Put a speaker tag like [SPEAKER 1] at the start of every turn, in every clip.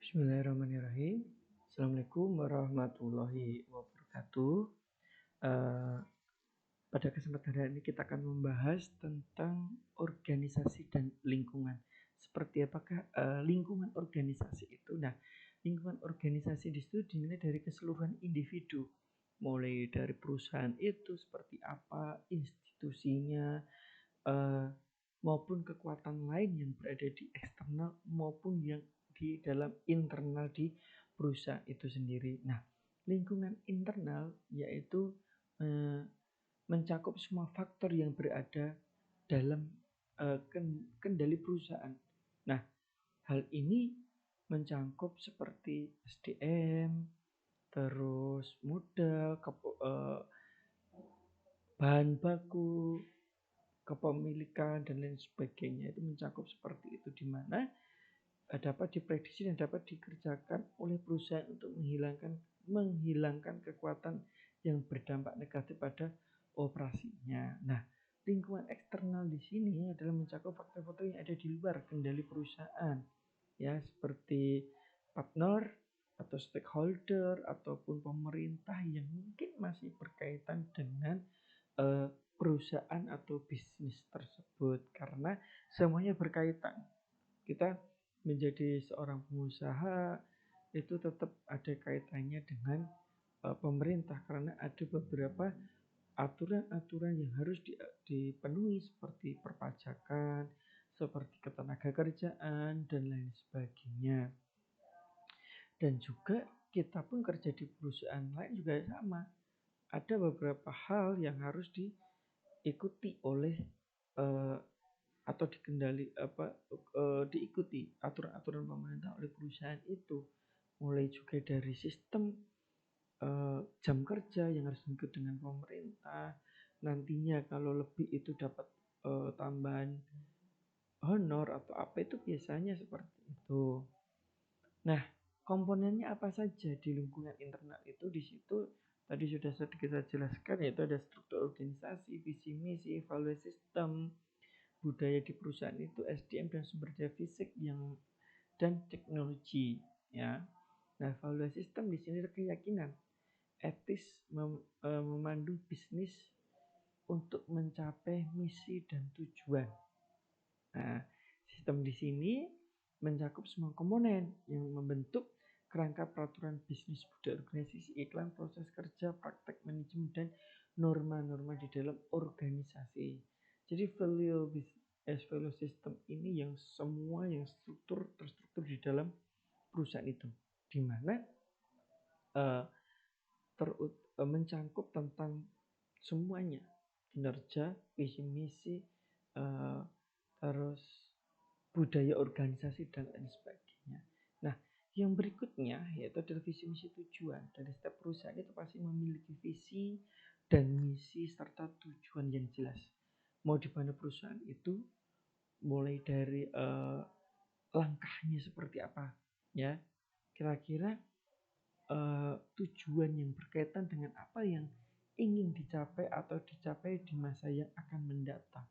[SPEAKER 1] Bismillahirrahmanirrahim. Assalamualaikum warahmatullahi wabarakatuh. Eh, Pada kesempatan hari ini kita akan membahas tentang organisasi dan lingkungan. Seperti apakah lingkungan organisasi itu? Nah, lingkungan organisasi di situ dinilai dari keseluruhan individu, mulai dari perusahaan itu seperti apa, institusinya, maupun kekuatan lain yang berada di eksternal maupun yang di dalam internal di perusahaan itu sendiri. Nah, lingkungan internal yaitu mencakup semua faktor yang berada dalam kendali perusahaan. Nah, hal ini mencakup seperti SDM, terus modal, bahan baku, kepemilikan dan lain sebagainya. Itu mencakup seperti itu, di mana dapat diprediksi dan dapat dikerjakan oleh perusahaan untuk menghilangkan kekuatan yang berdampak negatif pada operasinya. Nah, lingkungan eksternal di sini adalah mencakup faktor-faktor yang ada di luar kendali perusahaan, ya, seperti partner atau stakeholder ataupun pemerintah yang mungkin masih berkaitan dengan perusahaan atau bisnis tersebut, karena semuanya berkaitan. Kita menjadi seorang pengusaha itu tetap ada kaitannya dengan pemerintah, karena ada beberapa aturan-aturan yang harus dipenuhi seperti perpajakan, seperti ketenagakerjaan dan lain sebagainya. Dan juga kita pun kerja di perusahaan lain juga sama. Ada beberapa hal yang harus diikuti oleh atau diikuti aturan-aturan pemerintah oleh perusahaan itu, mulai juga dari sistem jam kerja yang harus diikut dengan pemerintah. Nantinya kalau lebih itu dapat tambahan honor atau apa, itu biasanya seperti itu. Nah, komponennya apa saja di lingkungan internal itu? Di situ tadi sudah sedikit saya jelaskan, yaitu ada struktur organisasi, visi misi, evaluasi sistem, budaya di perusahaan itu, SDM dan sumber daya fisik dan teknologi, ya. Nah, evaluasi sistem di sini ada keyakinan etis memandu bisnis untuk mencapai misi dan tujuan. Nah, sistem di sini mencakup semua komponen yang membentuk kerangka peraturan bisnis, budaya organisasi, iklan, proses kerja, praktek manajemen, dan norma-norma di dalam organisasi. Jadi value system ini yang semua yang terstruktur di dalam perusahaan itu, di mana mencangkup tentang semuanya, kinerja, visi misi, terus budaya organisasi dan lain sebagainya. Nah, yang berikutnya yaitu adalah visi misi tujuan. Dari setiap perusahaan itu pasti memiliki visi dan misi serta tujuan yang jelas. Mau di mana perusahaan itu, mulai dari langkahnya seperti apa, ya. Kira-kira tujuan yang berkaitan dengan apa yang ingin dicapai atau dicapai di masa yang akan mendatang.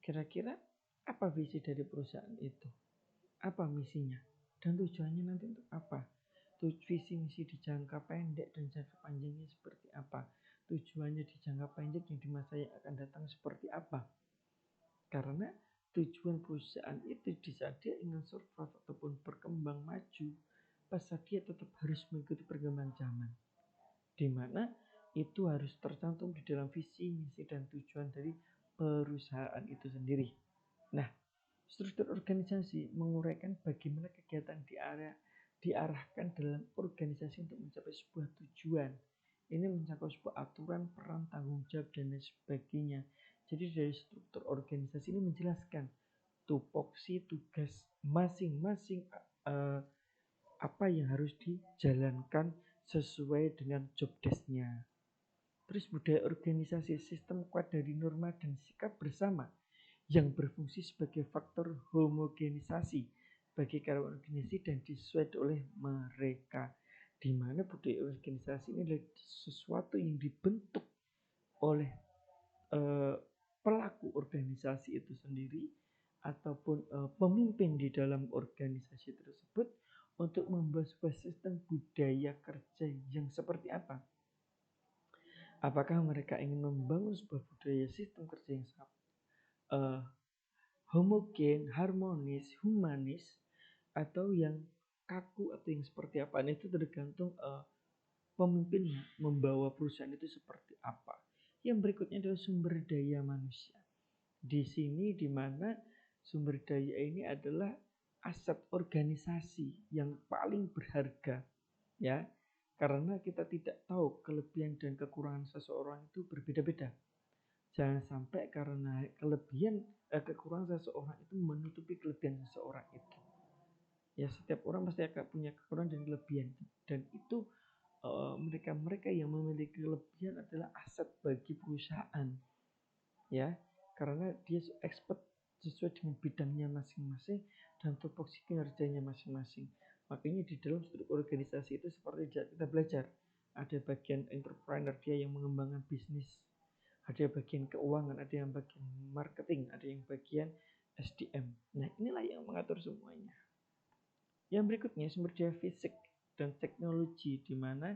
[SPEAKER 1] Kira-kira apa visi dari perusahaan itu? Apa misinya? Dan tujuannya nanti untuk apa? Visi misi di jangka pendek dan jangka panjangnya seperti apa? Tujuannya di jangka pendek yang di masa yang akan datang seperti apa? Karena tujuan perusahaan itu di saat dia ingin survive ataupun berkembang maju, pasar dia tetap harus mengikuti perkembangan zaman, di mana itu harus tercantum di dalam visi, misi, dan tujuan dari perusahaan itu sendiri. Nah, struktur organisasi menguraikan bagaimana kegiatan diarahkan dalam organisasi untuk mencapai sebuah tujuan. Ini mencakup sebuah aturan, peran, tanggung jawab, dan lain sebagainya. Jadi dari struktur organisasi ini menjelaskan tupoksi tugas masing-masing, apa yang harus dijalankan sesuai dengan job desk-nya. Terus budaya organisasi, sistem kuat dari norma dan sikap bersama yang berfungsi sebagai faktor homogenisasi bagi karyawan organisasi dan disuai oleh mereka. Di mana budaya organisasi ini adalah sesuatu yang dibentuk oleh pelaku organisasi itu sendiri ataupun pemimpin di dalam organisasi tersebut untuk membuat sebuah sistem budaya kerja yang seperti apa? Apakah mereka ingin membangun sebuah budaya sistem kerja yang sangat homogen, harmonis, humanis, atau yang kaku atau yang seperti apa? Nah, itu tergantung pemimpin membawa perusahaan itu seperti apa. Yang berikutnya adalah sumber daya manusia. Di sini di mana sumber daya ini adalah aset organisasi yang paling berharga, ya. Karena kita tidak tahu kelebihan dan kekurangan seseorang itu berbeda-beda. Jangan sampai karena kekurangan seseorang itu menutupi kelebihan seseorang itu. Ya, setiap orang pasti akan punya kekurangan dan kelebihan, dan itu mereka-mereka yang memiliki kelebihan adalah aset bagi perusahaan, ya, karena dia expert sesuai dengan bidangnya masing-masing dan tupoksi kinerjanya masing-masing. Makanya di dalam struktur organisasi itu seperti kita belajar, ada bagian entrepreneur, dia yang mengembangkan bisnis, ada bagian keuangan, ada yang bagian marketing, ada yang bagian SDM. Nah, inilah yang mengatur semuanya. Yang berikutnya sumber daya fisik dan teknologi, di mana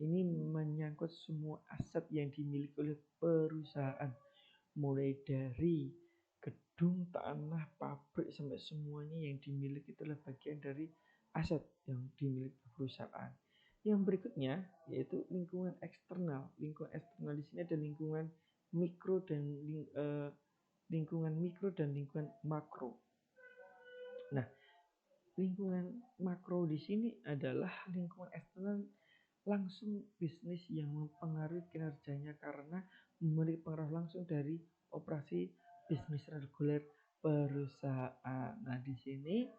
[SPEAKER 1] ini menyangkut semua aset yang dimiliki oleh perusahaan, mulai dari gedung, tanah, pabrik, sampai semuanya yang dimiliki adalah bagian dari aset yang dimiliki perusahaan. Yang berikutnya yaitu lingkungan eksternal. Lingkungan eksternal di sini ada lingkungan mikro dan lingkungan makro. Nah, lingkungan makro di sini adalah lingkungan eksternal langsung bisnis yang mempengaruhi kinerjanya karena memiliki pengaruh langsung dari operasi bisnis reguler perusahaan. Nah, di sini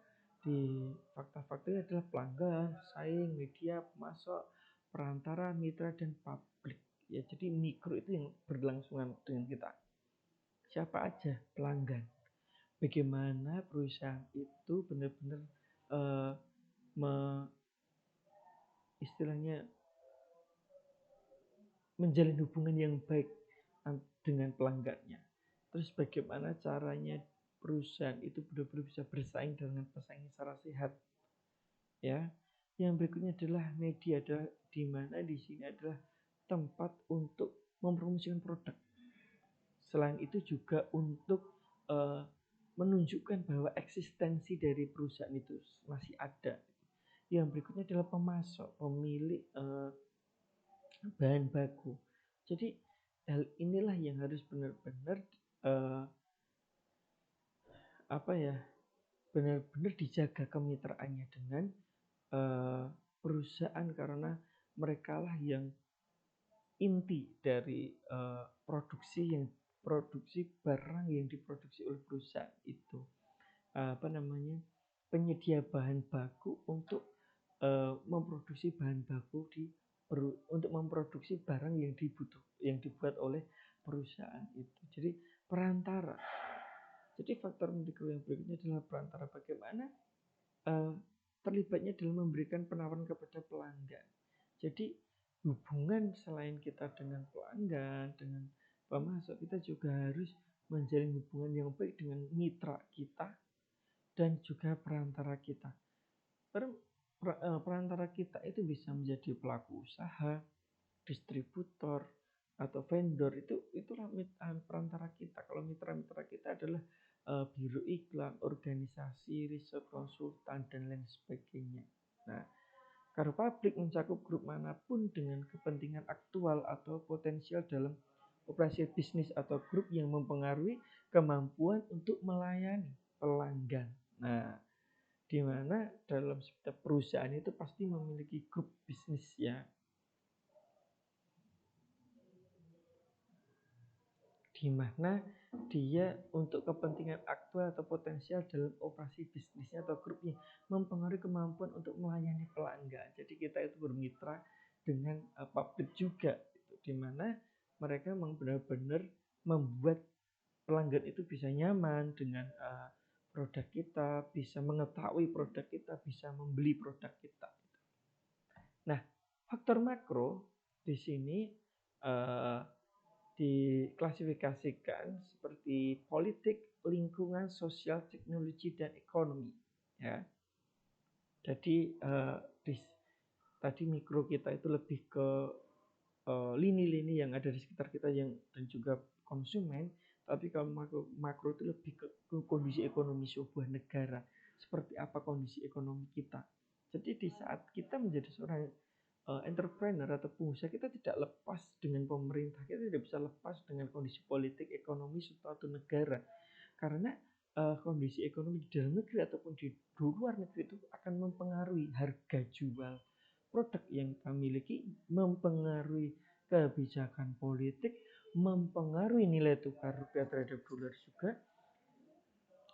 [SPEAKER 1] di fakta-fakta adalah pelanggan, pesaing, media, pemasok, perantara, mitra, dan publik. Ya, jadi mikro itu yang berlangsungan dengan kita. Siapa aja pelanggan? Bagaimana perusahaan itu benar-benar istilahnya menjalin hubungan yang baik dengan pelanggannya. Terus bagaimana caranya perusahaan itu benar-benar bisa bersaing dengan pesaing secara sehat, ya. Yang berikutnya adalah media, adalah di mana di sini adalah tempat untuk mempromosikan produk. Selain itu juga untuk menunjukkan bahwa eksistensi dari perusahaan itu masih ada. Yang berikutnya adalah pemasok, pemilik bahan baku. Jadi hal inilah yang harus benar-benar benar-benar dijaga kemitraannya dengan perusahaan, karena mereka lah yang inti dari produksi barang yang diproduksi oleh perusahaan itu. Penyedia bahan baku untuk memproduksi bahan baku untuk memproduksi barang yang dibuat oleh perusahaan itu. Jadi perantara. Jadi faktor mikro yang berikutnya adalah perantara, bagaimana terlibatnya dalam memberikan penawaran kepada pelanggan. Jadi hubungan selain kita dengan pelanggan, dengan pemasok, kita juga harus menjalin hubungan yang baik dengan mitra kita dan juga perantara kita. Perantara kita itu bisa menjadi pelaku usaha, distributor, atau vendor. Itulah perantara kita. Kalau mitra-mitra kita adalah biro iklan, organisasi, riset, konsultan, dan lain sebagainya. Nah, karena publik mencakup grup manapun dengan kepentingan aktual atau potensial dalam operasi bisnis atau grup yang mempengaruhi kemampuan untuk melayani pelanggan. Nah, di mana dalam setiap perusahaan itu pasti memiliki grup bisnis, ya. Di mana dia untuk kepentingan aktual atau potensial dalam operasi bisnisnya atau grupnya mempengaruhi kemampuan untuk melayani pelanggan. Jadi kita itu bermitra dengan publik juga, di mana mereka memang benar-benar membuat pelanggan itu bisa nyaman dengan produk kita, bisa mengetahui produk kita, bisa membeli produk kita. Nah, faktor makro di sini diklasifikasikan seperti politik, lingkungan, sosial, teknologi, dan ekonomi. Ya. Jadi tadi mikro kita itu lebih ke lini-lini yang ada di sekitar kita dan juga konsumen, tapi kalau makro itu lebih ke kondisi ekonomi sebuah negara. Seperti apa kondisi ekonomi kita. Jadi di saat kita menjadi seorang entrepreneur atau pengusaha, kita tidak lepas dengan pemerintah, kita tidak bisa lepas dengan kondisi politik, ekonomi suatu negara. Karena kondisi ekonomi di dalam negeri ataupun di luar negeri itu akan mempengaruhi harga jual produk yang kita miliki, mempengaruhi kebijakan politik, mempengaruhi nilai tukar rupiah terhadap dolar juga,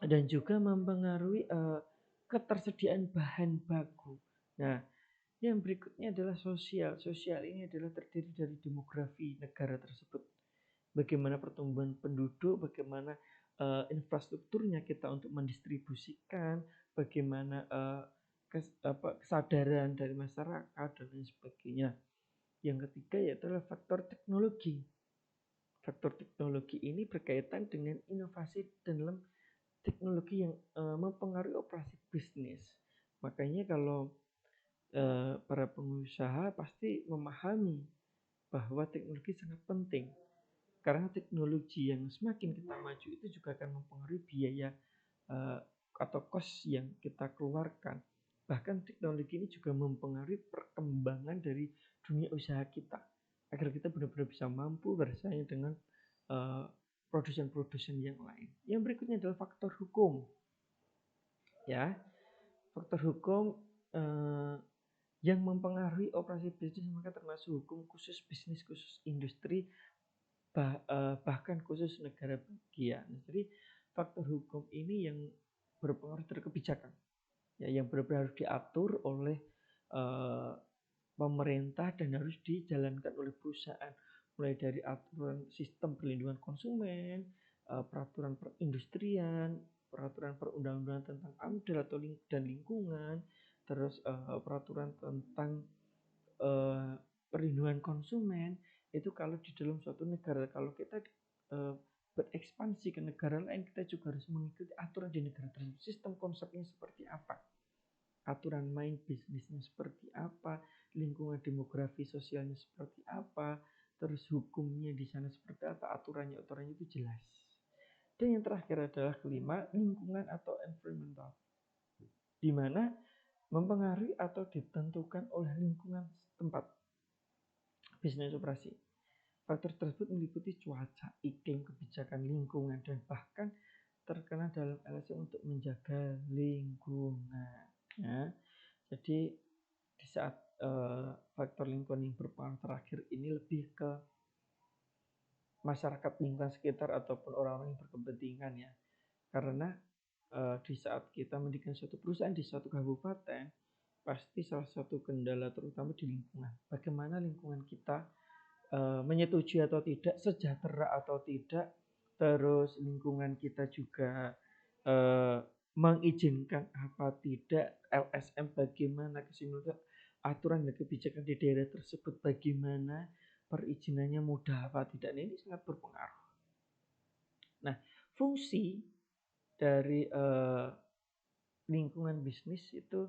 [SPEAKER 1] dan juga mempengaruhi ketersediaan bahan baku. Nah, yang berikutnya adalah sosial. Sosial ini adalah terdiri dari demografi negara tersebut. Bagaimana pertumbuhan penduduk, bagaimana infrastrukturnya kita untuk mendistribusikan, bagaimana kesadaran dari masyarakat dan lain sebagainya. Yang ketiga yaitu faktor teknologi. Faktor teknologi ini berkaitan dengan inovasi dalam teknologi yang mempengaruhi operasi bisnis. Makanya kalau para pengusaha pasti memahami bahwa teknologi sangat penting. Karena teknologi yang semakin kita maju itu juga akan mempengaruhi biaya atau cost yang kita keluarkan. Bahkan teknologi ini juga mempengaruhi perkembangan dari dunia usaha kita. Agar kita benar-benar bisa mampu bersaing dengan produsen-produsen yang lain. Yang berikutnya adalah faktor hukum. Ya, faktor hukum yang mempengaruhi operasi bisnis, maka termasuk hukum khusus bisnis, khusus industri, bahkan khusus negara bagian. Jadi faktor hukum ini yang berpengaruh terhadap kebijakan, ya, yang benar-benar harus diatur oleh pemerintah dan harus dijalankan oleh perusahaan, mulai dari aturan sistem perlindungan konsumen, peraturan perindustrian, peraturan perundang-undangan tentang AMDAL atau dan lingkungan, terus peraturan tentang perlindungan konsumen. Itu kalau di dalam suatu negara. Kalau kita berekspansi ke negara lain, kita juga harus mengikuti aturan di negara tersebut. Sistem konsepnya seperti apa, aturan main bisnisnya seperti apa, lingkungan demografi sosialnya seperti apa, terus hukumnya di sana seperti apa, aturannya itu jelas. Dan yang terakhir adalah kelima, lingkungan atau environmental, di mana mempengaruhi atau ditentukan oleh lingkungan tempat bisnis operasi. Faktor tersebut meliputi cuaca, iklim, kebijakan lingkungan, dan bahkan terkena dalam LSM untuk menjaga lingkungan. Ya. Jadi di saat faktor lingkungan yang berperan terakhir ini lebih ke masyarakat lingkungan sekitar ataupun orang-orang yang berkepentingan, ya. Karena di saat kita mendirikan suatu perusahaan di suatu kabupaten, pasti salah satu kendala terutama di lingkungan. Bagaimana lingkungan kita menyetujui atau tidak, sejahtera atau tidak, terus lingkungan kita juga mengizinkan apa tidak, LSM bagaimana, kesimpulan aturan dan kebijakan di daerah tersebut bagaimana, perizinannya mudah apa tidak, ini sangat berpengaruh. Nah, fungsi dari lingkungan bisnis itu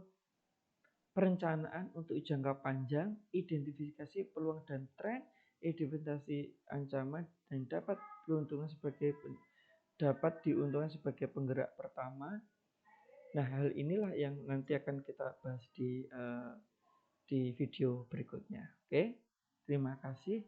[SPEAKER 1] perencanaan untuk jangka panjang, identifikasi peluang dan tren, identifikasi ancaman, dan dapat diuntungkan sebagai penggerak pertama. Nah, hal inilah yang nanti akan kita bahas di video berikutnya. Oke, terima kasih.